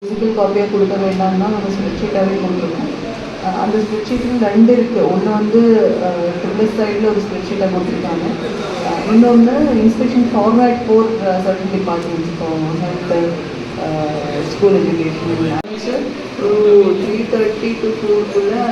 Physical காப்பியாக கொடுக்க வேண்டாம்னா நம்ம ஸ்ப்ரெட்ஷீட்டாகவே கொடுத்துருக்கோம். அந்த ஸ்ப்ரெட்ஷீட்டில் 2 இருக்குது. ஒன்று வந்து ட்ரிபிள் சைடில் ஒரு ஸ்ப்ரெட்ஷீட்டாக கொடுத்துருக்காங்க. இன்னொன்று inspection format for certain departments இப்போ health, school education. So 3:30 to 4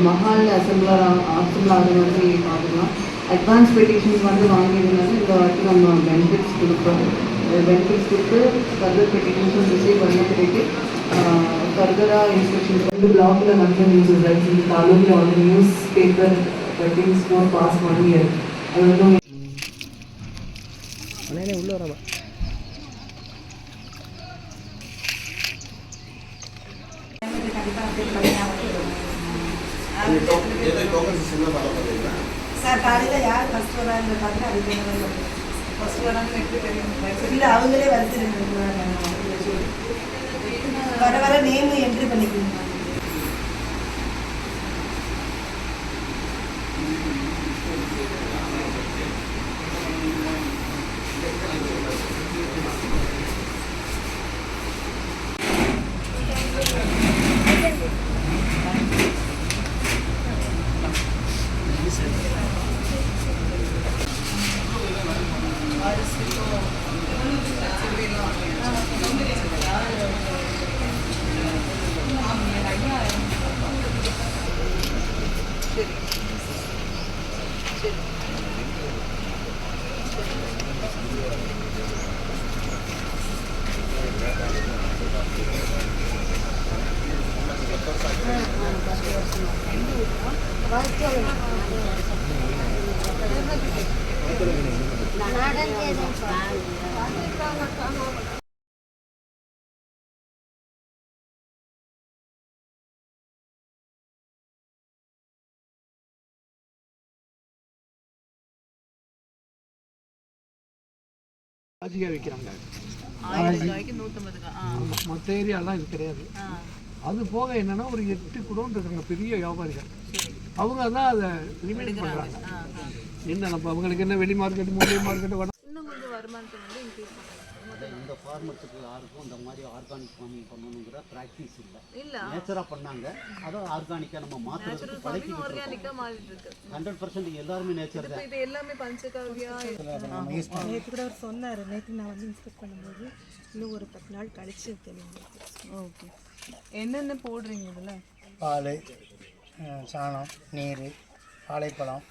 மஹால் அசம்பிள் ஆகுது வந்து பார்க்கலாம். அட்வான்ஸ் பெட்டிஷன்ஸ் வந்து வாங்கியிருந்தாங்க. இந்த வாட்டி நம்ம பெனிஃபிட்ஸ் கொடுக்குறோம். பெனிஃபிட்ஸ் கொடுத்து ஃபர்தர் பெட்டிஷன்ஸும் ரிசீவ் பண்ண பிறகு ஃபர்தராக இன்ஸ்ட்ரக்ஷன்ஸ் வந்து பிளாகில் வந்து நியூஸ் ரைட்ஸ் இந்த தாலூக்கில் வந்து newspaper cuttings for past 1 year. அது வந்து உள்ள வரவா சார் காலையில் யார் ஃபஸ்ட் வராங்க பார்த்து அதுக்கு ஃபஸ்ட் வராங்கன்னு எப்படி தெரியும்? இல்லை அவங்களே வருது வர வர நேம் என்ட்ரி பண்ணிக்கணும். வைக்கிறாங்க. மற்ற ஏரியாலாம் இது கிடையாது. அது போக என்னன்னா ஒரு 8 குடோன் இருக்காங்க பெரிய வியாபாரிகள். அவங்க தான் அதை லிமிட் பண்ணுறாங்க. என்ன நம்ம அவங்களுக்கு என்ன வெளி மார்க்கெட் மூலிகை மார்க்கெட்டு வேணும். இன்னும் கொஞ்சம் வருமானத்தை வந்து இன்க்ரீஸ் பண்ணுறாங்க. இந்த ஃபார்மர்ஸுக்கு யாருக்கும் இந்த மாதிரி ஆர்கானிக் ஃபார்மிங் பண்ணணுங்கிற ப்ராக்டிஸ் இல்லை. நேச்சராக பண்ணாங்க. அதான் ஆர்கானிக்காக நம்ம மாற்றுறதுக்கு பழக்கி ஆர்கானிக்காக மாறிட்டு இருக்கு. 100% எல்லாருமே நேச்சர் தான். இது எல்லாமே பஞ்சகாவியா நேற்று கூட அவர் சொன்னார். நேற்று நான் வந்து இன்ஸ்பெக்ட் பண்ணும்போது இன்னும் ஒரு 10 நாள் கழிச்சு தெரியும். ஓகே, என்னென்ன போடுறீங்க இதில்? பால், சாணம், நீர், வாழைப்பழம்,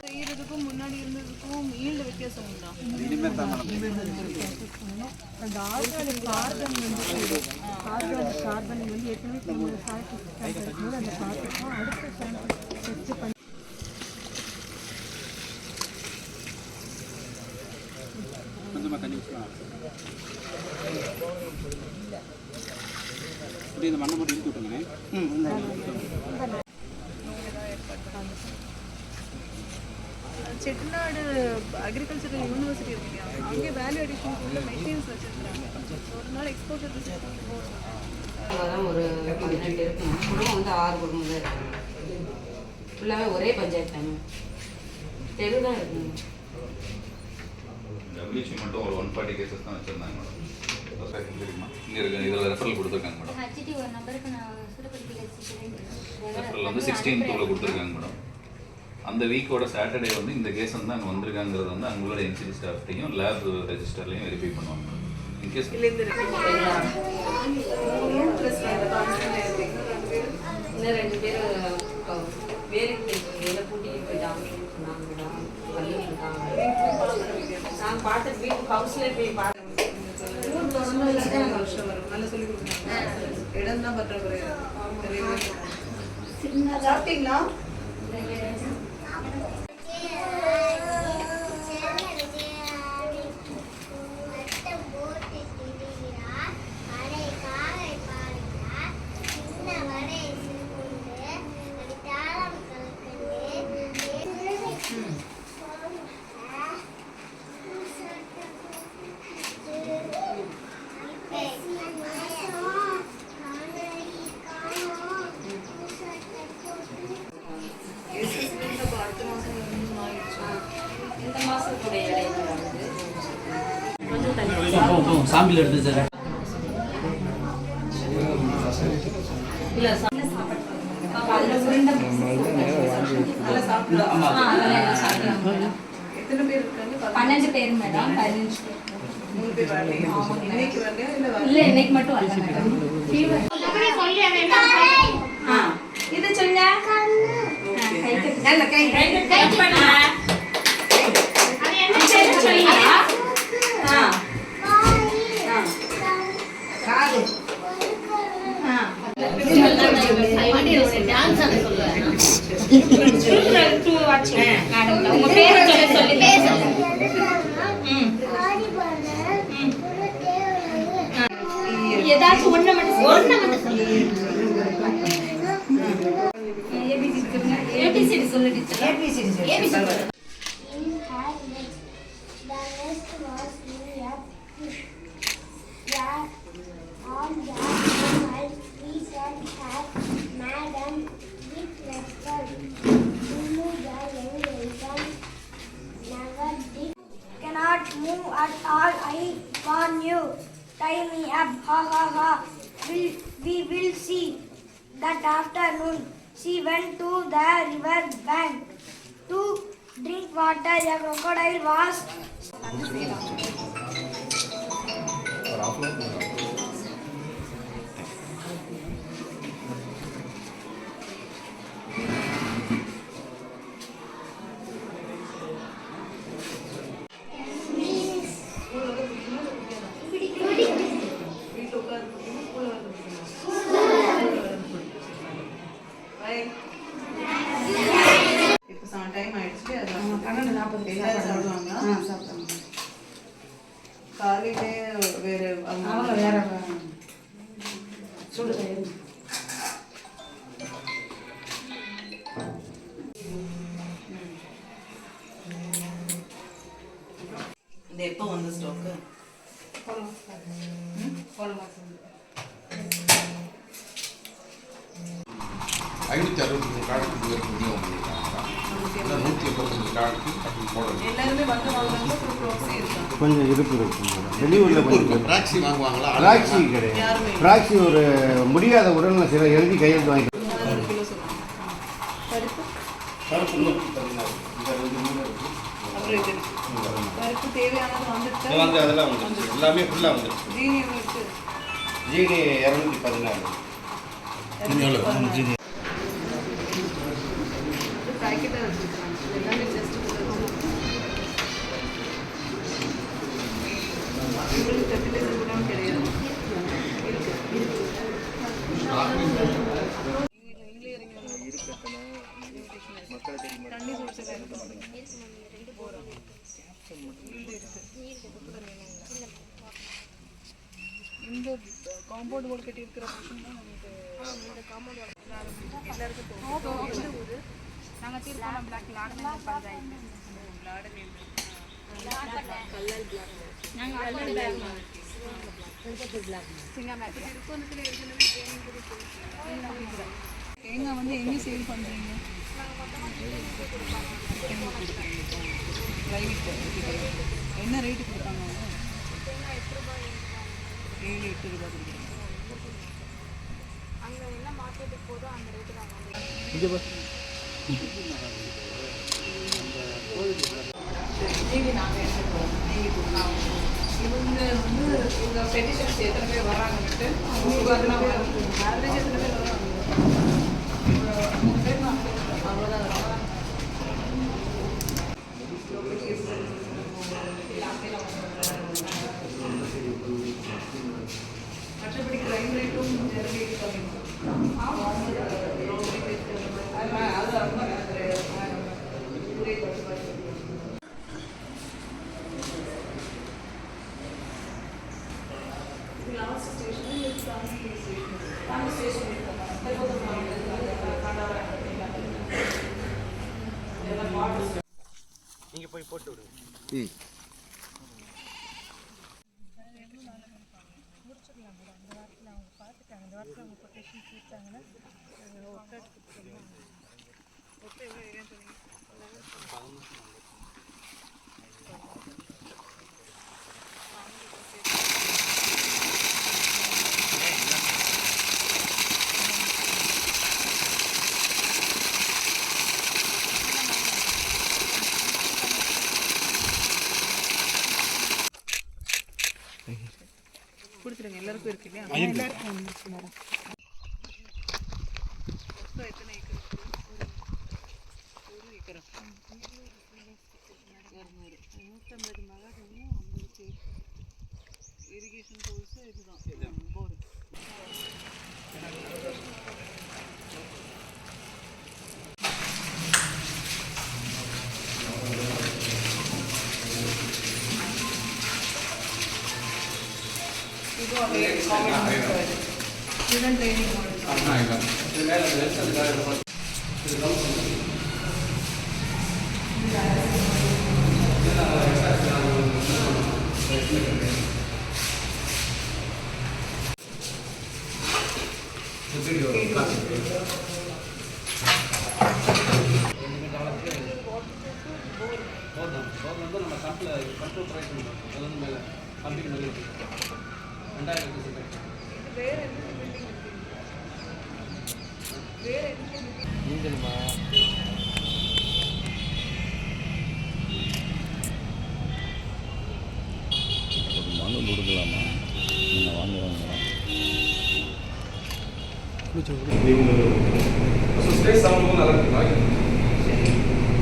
செய்யறதுக்கும் முன்னாடி இருந்ததுக்கும் ஈல்டு வித்தியாசம் உண்டா? அந்த ஆர்கானிக் கார்பன் வந்து கார்பன் வந்து ஏற்கனவே சாப்பிட்டு அந்த பார்த்துக்கும் அடுத்த டெஸ்ட் பண்ணி கொஞ்சமாக தண்ணி ஊற்றலாம். அப்படி இந்த மண்ணை மட்டும் இழுத்து விட்டுங்க. செட்டிநாடு அக்ரிகல்ச்சரல் யூனிவர்சிட்டி இருக்கு, அங்கே வேல்யூ அடிஷன் மெஷின்ஸ் வச்சுருக்காங்க. ஒரு நாள் எக்ஸ்போர்ட்டர் ஒரு 12 இருக்குங்க. குடும்பம் வந்து 6 குடும்பம் தான் இருக்காங்க. ஃபுல்லாகவே ஒரே பஞ்சாயத்து தாங்க, தெரு தான் இருக்குங்க. டபிள்யூசி மட்டும் ஒரு 140 கேசஸ் தான் வச்சுருந்தாங்க மேடம். இங்கே இருக்கு, இதில் ரெஃபரல் கொடுத்துருக்காங்க மேடம். ரெஃபரல் வந்து 16/2 கொடுத்துருக்காங்க மேடம். அந்த வீக்கோட சாட்டர்டே வந்து இந்த கேஸ் வந்து அங்கே வந்திருக்காங்கிறது வந்து அவங்களோட என்சிடி ஸ்டாஃப்டையும் லேப் ரெஜிஸ்டர்லையும் வெரிஃபை பண்ணுவாங்க மேடம். இன்கேஸ் இன்னும் 2 பேர் வேலைக்கு போயிட்டு கூட்டிகிட்டு போயிட்டாங்க சொன்னாங்க மேடம். நாங்கள் பார்த்து வீட்டு கவுன்சிலர் போய் பார்த்து வருஷம் வரும். நல்லா சொல்லி கொடுக்குறாங்க. இடம் தான் பற்றாக்குறை. சாப்பிட்டீங்களா? மாதத்துடைய இடைவெளி வருது. கொஞ்சம் தள்ளி சாம்பிள் எடுத்து சார் இல்லை அதில் உருண்டை நல்லா சாப்பிடலாம். எத்தனை பேர் இருக்காங்க? 12 பேர் மேடம். 15 பேர். 3 பேர் வரலையா? இன்னைக்கு வரலையா இல்லை இல்லை இன்னைக்கு மட்டும் வரல மேடம். ஃபீவர் இது சொல்லுங்க. கை பண்ணுங்க. அது என்ன பேர் சொல்லுங்க. காது உங்க பேரை சொல்லி ஏதாச்சும் ஒண்ணு மட்டும் ஏபிசிடி சொல்லு teacher. A B C D Cannot move at all. I warn you. Tie me up. Ha ha ha. We will see. That afternoon, she went to the river bank to drink water. A crocodile was. இப்போ time ஆயிடுச்சு. அது 12:40 சாப்பிடுவாங்க. காலையிலே வேறு அவங்க வேற சுடு தயிர். இது எப்போ வந்து ஸ்டாக்கு? ஐநூற்றி 63 கார்டுக்கு பேர் விநியோகம் பண்ணியிருக்காங்க. 185 கார்டுக்கு அப்படி போடணும். எல்லாருமே வந்து வாங்குறாங்க. ப்ராக்ஸி இருக்காங்க. கொஞ்சம் இருப்பு இருக்கும் வெளியூரில் கொஞ்சம் ப்ராக்ஸி வாங்குவாங்களா? ப்ராக்ஸி கிடையாது. ப்ராக்ஸி ஒரு முடியாத உடல்நல சில எழுதி கையெழுத்து வாங்கி கிலோ சொல்லுவாங்க. பருப்பு பருப்பு 116. இந்த 2 3 இருக்கு. அப்புறம் இது பருப்பு தேவையானது வந்துட்டு வந்து அதெல்லாம் வந்துருச்சு. எல்லாமே ஃபுல்லாக வந்துருச்சு. ஜீனி இருக்கு. ஜிடி 214 பேக்கெட்டாக வச்சுருக்காங்க. எல்லாமே ஜஸ்ட் உங்களுக்கு 30 days கூட கிடையாது. தண்ணி குடிச்சல இந்த காம்பவுண்ட் போர்டு கட்டி இருக்கிற பர்சன் தான் நமக்கு இந்த காம்பவுண்ட் எல்லாருக்கும் போகும். நாங்கள் தீர்ப்பான பிளாக் லாடமே பஞ்சாயத்து தேங்காய் வந்து எங்கே சேல் பண்ணுறீங்க? என்ன ரேட்டு கொடுப்பாங்க? 7-8 ரூபா கொடுக்குறாங்க. அங்கே என்ன மார்க்கெட்டுக்கு போதோ அந்த ரேட்டு தான் நாங்கள் எடுத்துக்கிறோம். இவங்க வந்து இவங்க பெட்டிஷன்ஸ் எத்தனை பேர் வராங்கன்ட்டு உங்களுக்கு அதெல்லாம் ஆவரேஜ் எத்தனை பேர் வராங்க? 3 பேர் 4 பேர் அவ்வளோதான் வராங்க. மற்றபடி கிரைம் ரேட்டும் ஜெனரேட் லாஸ்ட் ஸ்டேஷன் ஸ்டேஷன் நீங்கள் போய் போட்டு விடுங்க. முடிச்சிடலாம் மேடம். இந்த வாரத்தில் அவங்க பார்த்துட்டாங்க. இந்த வாரத்தில் அவங்க கொட்டேஷன் கொடுத்தாங்கன்னா ஒர்க் அவுட் கொடுத்துருவாங்க. ஒர்க் எவ்வளோ ஏரியா சொன்னீங்க? கொடுத்துருங்க, எல்லாருக்கும் இருக்கு இல்லையா? எல்லாருக்கும் வந்துருச்சு மேடம். மொத்தம் எத்தனை ஏக்கர் இருக்கு? ஒரு ஏக்கரா? 150 மகாஜனும் 50 இரிகேஷன் கோர்ஸ் இதுதான் போர். ஸ்டூடெண்ட் ட்ரைனிங் நம்ம கண்ட்ரோல் ட்ரை பண்ணுறோம். அது வந்து மேலே கம்பெனி மாதிரி இருக்குது. 2000 வேற என்ன பில்டிங் இருக்கு? வேற என்ன நீங்களுமா மனு கொடுக்கலாமா? நீங்கள் வாங்குவாங்க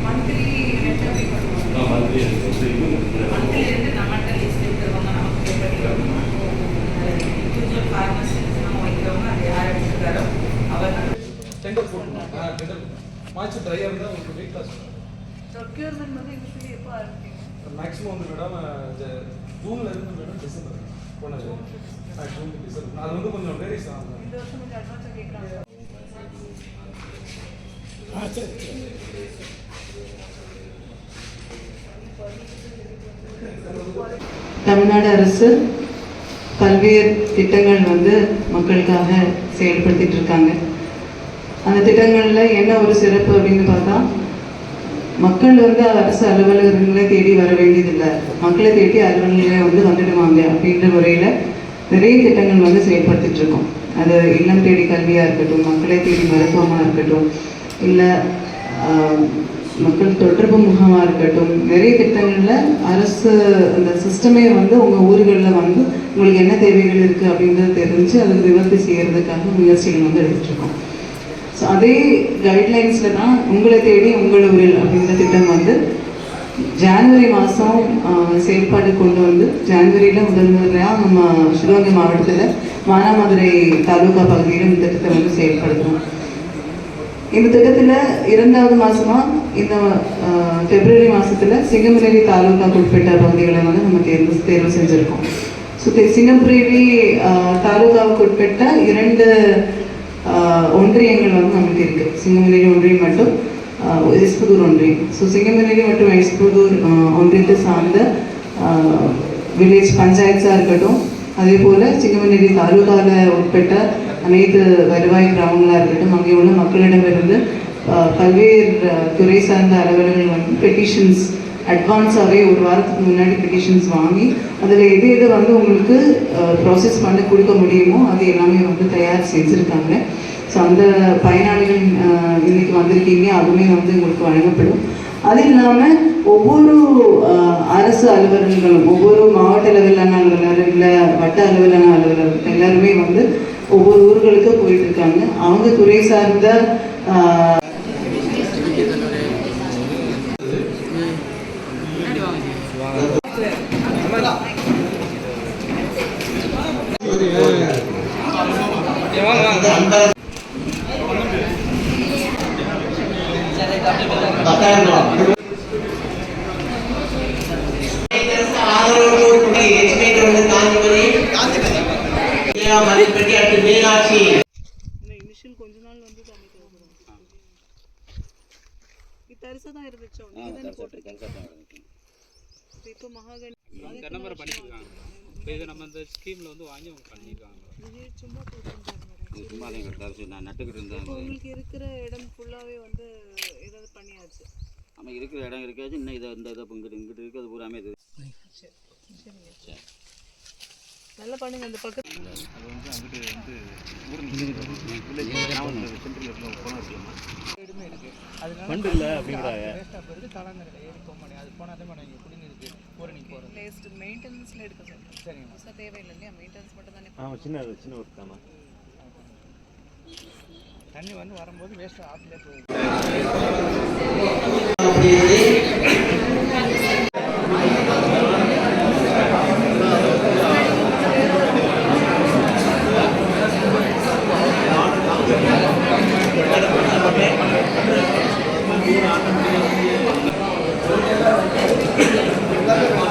மந்த்லி ரெண்ட் பே பண்ணுவாங்க. மந்த்லி ரெண்ட் நம்மகிட்ட லிஸ்ட் எடுத்துருவாங்க, நமக்கு பே பண்ணிடுவாங்க. இண்டிவிஜுவல் ஃபார்மர்ஸ் நம்ம வைக்கிறவங்க அது யார் எடுத்துருக்காரோ அவர் டெண்டர் போடணும். டெண்டர் மாய்ச்சி ட்ரையாக இருந்தால் உங்களுக்கு வெயிட் லாஸ் ப்ரொக்யூர்மெண்ட் வந்து யூஸ்வலி எப்போ ஆரம்பிப்பீங்க? மேக்ஸிமம் வந்து மேடம் ஜூனில் இருந்து மேடம் டிசம்பர் போனது. ஜூன் டிசம்பர் அது வந்து கொஞ்சம் வேரிஸ் ஆகும். இந்த வருஷம் கொஞ்சம் அட்வான்ஸாக கேட்குறாங்க. தமிழ்நாடு அரசு பல்வேறு திட்டங்கள் வந்து மக்களுக்காக செயல்படுத்திட்டு இருக்காங்க. அந்த திட்டங்களில் என்ன ஒரு சிறப்பு அப்படின்னு பார்த்தா, மக்கள் வந்து அரசு அலுவலகங்களை தேடி வர வேண்டியதில்லை, மக்களை தேடி அலுவலகங்களை வந்து வந்துடுவாங்க அப்படின்ற முறையில் நிறைய திட்டங்கள் வந்து செயல்படுத்திட்டு இருக்கோம். அது இல்லம் தேடி கல்வியாக இருக்கட்டும், மக்களை தேடி மருத்துவமாக இருக்கட்டும், இல்லை மக்கள் தொடர்பு முகமாக இருக்கட்டும், நிறைய திட்டங்களில் அரசு அந்த சிஸ்டமே வந்து உங்கள் ஊர்களில் வந்து உங்களுக்கு என்ன தேவைகள் இருக்குது அப்படின்றத தெரிஞ்சு அதை நிவர்த்தி செய்கிறதுக்காக முயற்சிகள் வந்து எடுத்துகிட்ருக்கோம். ஸோ அதே கைட்லைன்ஸில் தான் உங்களை தேடி உங்கள் ஊரில் அப்படின்ற திட்டம் வந்து ஜனவரி மாதம் செயல்பாடு கொண்டு வந்து, ஜனவரியில் முதல் முறையாக நம்ம சிவகங்கை மாவட்டத்தில் மானாமதுரை தாலுகா பகுதியில் இந்த திட்டத்தை வந்து செயல்படுத்துகிறோம். இந்த திட்டத்தில் 2வது மாதமாக இந்த பிப்ரவரி மாதத்தில் சிங்கம்புனேரி தாலுகாக்கு உட்பட்ட பகுதிகளை வந்து நம்ம தேர்வு செஞ்சுருக்கோம். ஸோ சிங்கம்புனேரி தாலுகாவுக்கு உட்பட்ட 2 ஒன்றியங்கள் வந்து நமக்கு இருக்குது. சிங்கம்புனேரி ஒன்றியம் மற்றும் எஸ்புதூர் ஒன்றியம். ஸோ சிங்கம்புனேரி மற்றும் எஸ்புதூர் ஒன்றியத்தை சார்ந்த வில்லேஜ் பஞ்சாயத்ஸாக இருக்கட்டும், அதே போல் சிங்கம்புனேரி தாலுகாவில் உட்பட்ட அனைத்து வருவாய் கிராமங்களாக இருக்கட்டும், அங்கே உள்ள மக்களிடமிருந்து பல்வேறு துறை சார்ந்த அலுவலர்கள் வந்து பெட்டிஷன்ஸ் அட்வான்ஸாகவே ஒரு வாரத்துக்கு முன்னாடி பெட்டிஷன்ஸ் வாங்கி அதில் எது எது வந்து உங்களுக்கு ப்ராசஸ் பண்ணி கொடுக்க முடியுமோ அது எல்லாமே வந்து தயார் செஞ்சுருக்காங்க. ஸோ அந்த பயனாளிகள் இன்றைக்கி வந்திருக்கீங்க, அதுவுமே வந்து உங்களுக்கு வழங்கப்படும். அது இல்லாமல் ஒவ்வொரு அரசு அலுவலர்களும், ஒவ்வொரு மாவட்ட அளவிலான அலுவலர் இல்லை வட்ட அளவிலான அலுவலர் எல்லாருமே வந்து ஒவ்வொரு ஊர்களுக்கு போயிட்டு இருக்காங்க. அவங்க துறை சார்ந்த இனிஷியல் கொஞ்ச நாள் வந்து தண்ணி தேவைப்படும். இது தரிசாக தான் இருந்துச்சோ, நீங்கள் தானே போட்டிருக்கீங்க. இப்போ மகாகணி நம்பர் பண்ணிருக்காங்க. இப்போ இது நம்ம இந்த ஸ்கீமில் வந்து வாங்கி அவங்க பண்ணியிருக்காங்க. இது சும்மா போட்டுருந்தாங்க. சும்மா நான் நட்டுக்கிட்டு இருந்தேன். உங்களுக்கு இருக்கிற இடம் ஃபுல்லாகவே வந்து ஏதாவது பண்ணியாச்சு. நம்ம இருக்கிற இடம் இருக்காச்சு. இன்னும் இதை இந்த இதை இங்கிட்டு இங்கிட்டு இருக்குது, அது பூராமே இது. சரி, நல்லா பண்ணுங்க. அந்த பக்கத்தில் அது வந்து அங்கிட்டு வந்து ஃபண்ட் இல்லை அப்படிங்கிறாங்க. வேஸ்ட்டாக போயிருக்கு. தலங்கரை ஏறி போக முடியாது. அது போனால் தான் மேடம் இங்கே குடிநீருக்கு லேஸ்ட் மெயின்டெனன்ஸில் எடுக்க சொல்கிறேன். சரிங்க. புதுசாக தேவையில்லை இல்லையா, மெயின்டெனன்ஸ் மட்டும் தானே. ஆமாம், சின்ன ஒர்க் தானே. தண்ணி வந்து வரும்போது வேஸ்ட் ஆற்றுலேயே போயிடும். Okay.